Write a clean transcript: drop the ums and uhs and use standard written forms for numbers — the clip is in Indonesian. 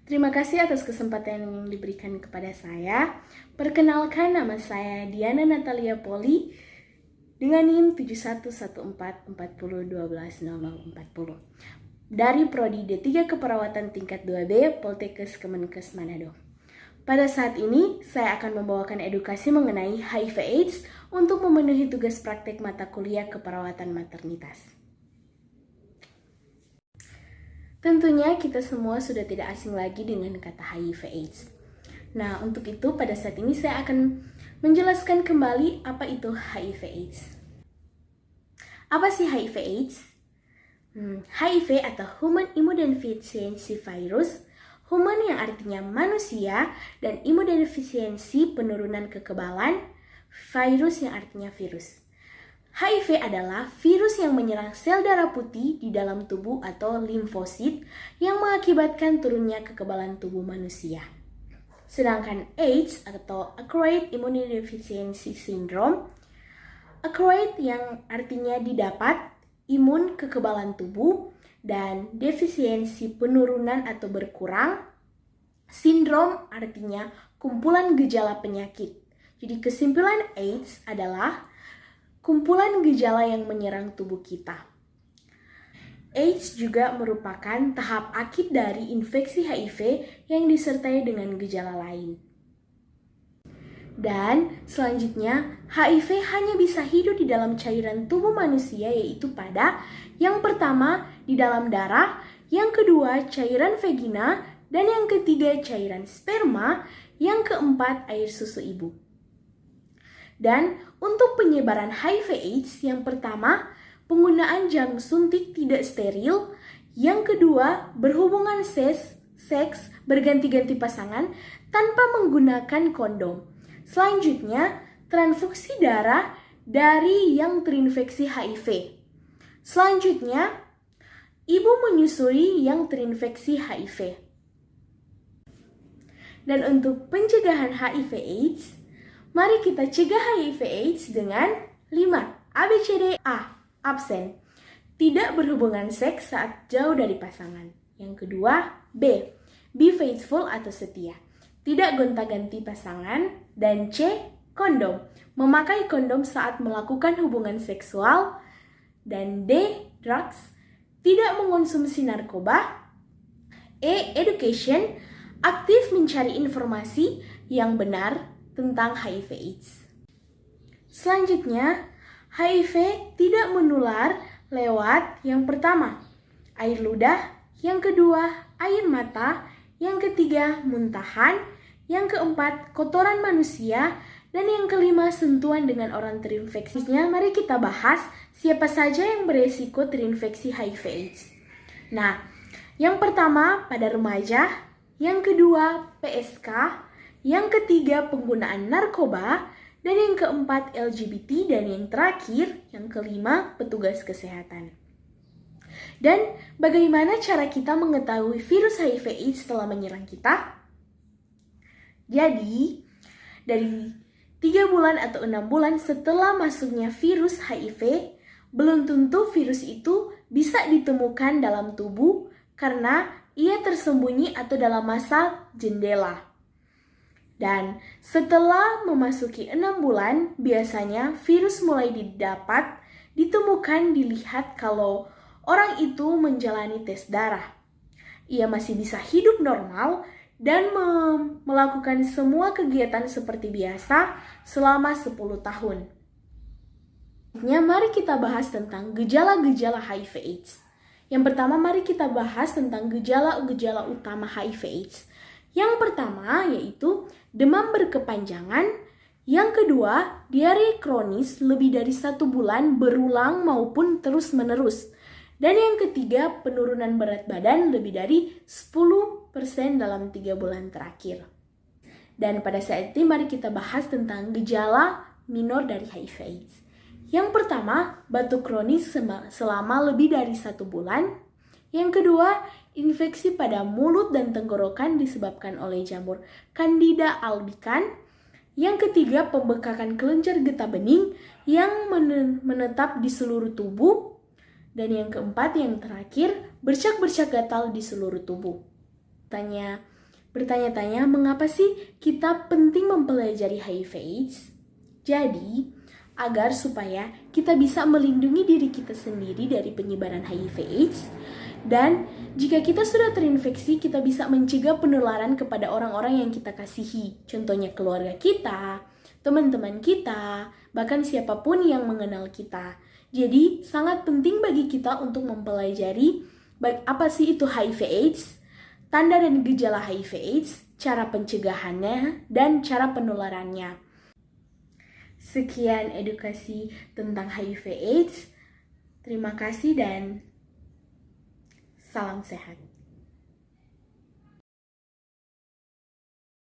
Terima kasih atas kesempatan yang diberikan kepada saya. Perkenalkan, nama saya Diana Natalia Poli dengan NIM 711440120040 dari Prodi D3 Keperawatan tingkat 2B Poltekkes Kemenkes Manado. Pada saat ini, saya akan membawakan edukasi mengenai HIV/AIDS untuk memenuhi tugas praktek mata kuliah keperawatan maternitas. Tentunya kita semua sudah tidak asing lagi dengan kata HIV/AIDS. Nah, untuk itu pada saat ini saya akan menjelaskan kembali apa itu HIV/AIDS. Apa sih HIV/AIDS? HIV atau Human Immunodeficiency Virus, human yang artinya manusia, dan immunodeficiency penurunan kekebalan, virus yang artinya virus. HIV adalah virus yang menyerang sel darah putih di dalam tubuh atau limfosit yang mengakibatkan turunnya kekebalan tubuh manusia. Sedangkan AIDS atau Acquired Immunodeficiency Syndrome, acquired yang artinya didapat, imun kekebalan tubuh, dan defisiensi penurunan atau berkurang. Sindrom artinya kumpulan gejala penyakit. Jadi kesimpulan AIDS adalah kumpulan gejala yang menyerang tubuh kita. AIDS juga merupakan tahap akhir dari infeksi HIV yang disertai dengan gejala lain. Dan selanjutnya, HIV hanya bisa hidup di dalam cairan tubuh manusia, yaitu pada yang pertama di dalam darah, yang kedua cairan vagina, dan yang ketiga cairan sperma, yang keempat air susu ibu. Dan untuk penyebaran HIV/AIDS, yang pertama, penggunaan jarum suntik tidak steril. Yang kedua, berhubungan seks berganti-ganti pasangan tanpa menggunakan kondom. Selanjutnya, transfusi darah dari yang terinfeksi HIV. Selanjutnya, ibu menyusui yang terinfeksi HIV. Dan untuk pencegahan HIV/AIDS, mari kita cegah HIV/AIDS dengan 5. ABCD. A. Absen. Tidak berhubungan seks saat jauh dari pasangan. Yang kedua, B. Be faithful atau setia. Tidak gonta-ganti pasangan. Dan C. Kondom. Memakai kondom saat melakukan hubungan seksual. Dan D. Drugs. Tidak mengonsumsi narkoba. E. Education. Aktif mencari informasi yang benar tentang HIV/AIDS. Selanjutnya, HIV tidak menular lewat yang pertama, air ludah, yang kedua, air mata, yang ketiga, muntahan, yang keempat, kotoran manusia, dan yang kelima, sentuhan dengan orang terinfeksi. Mari kita bahas siapa saja yang beresiko terinfeksi HIV/AIDS. Nah, yang pertama pada remaja, yang kedua PSK, yang ketiga penggunaan narkoba, dan yang keempat LGBT, dan yang terakhir, yang kelima petugas kesehatan. Dan bagaimana cara kita mengetahui virus HIV/AIDS setelah menyerang kita? Jadi, dari 3 bulan atau 6 bulan setelah masuknya virus HIV, belum tentu virus itu bisa ditemukan dalam tubuh karena ia tersembunyi atau dalam masa jendela. Dan setelah memasuki 6 bulan, biasanya virus mulai ditemukan dilihat kalau orang itu menjalani tes darah. Ia masih bisa hidup normal dan melakukan semua kegiatan seperti biasa selama 10 tahun. Mari kita bahas tentang gejala-gejala HIV/AIDS. Yang pertama, mari kita bahas tentang gejala-gejala utama HIV/AIDS. Yang pertama yaitu demam berkepanjangan. Yang kedua, diare kronis lebih dari 1 bulan berulang maupun terus-menerus. Dan yang ketiga, penurunan berat badan lebih dari 10% dalam 3 bulan terakhir. Dan pada saat ini mari kita bahas tentang gejala minor dari HIV/AIDS. Yang pertama, batuk kronis selama lebih dari 1 bulan. Yang kedua, infeksi pada mulut dan tenggorokan disebabkan oleh jamur Candida albicans. Yang ketiga, pembekakan kelenjar getah bening yang menetap di seluruh tubuh. Dan yang keempat, yang terakhir, bercak-bercak gatal di seluruh tubuh. Tanya, Bertanya-tanya, mengapa sih kita penting mempelajari HIV/AIDS? Jadi, agar supaya kita bisa melindungi diri kita sendiri dari penyebaran HIV/AIDS, dan jika kita sudah terinfeksi, kita bisa mencegah penularan kepada orang-orang yang kita kasihi. Contohnya keluarga kita, teman-teman kita, bahkan siapapun yang mengenal kita. Jadi, sangat penting bagi kita untuk mempelajari apa sih itu HIV/AIDS, tanda dan gejala HIV/AIDS, cara pencegahannya, dan cara penularannya. Sekian edukasi tentang HIV/AIDS. Terima kasih dan salam sehat.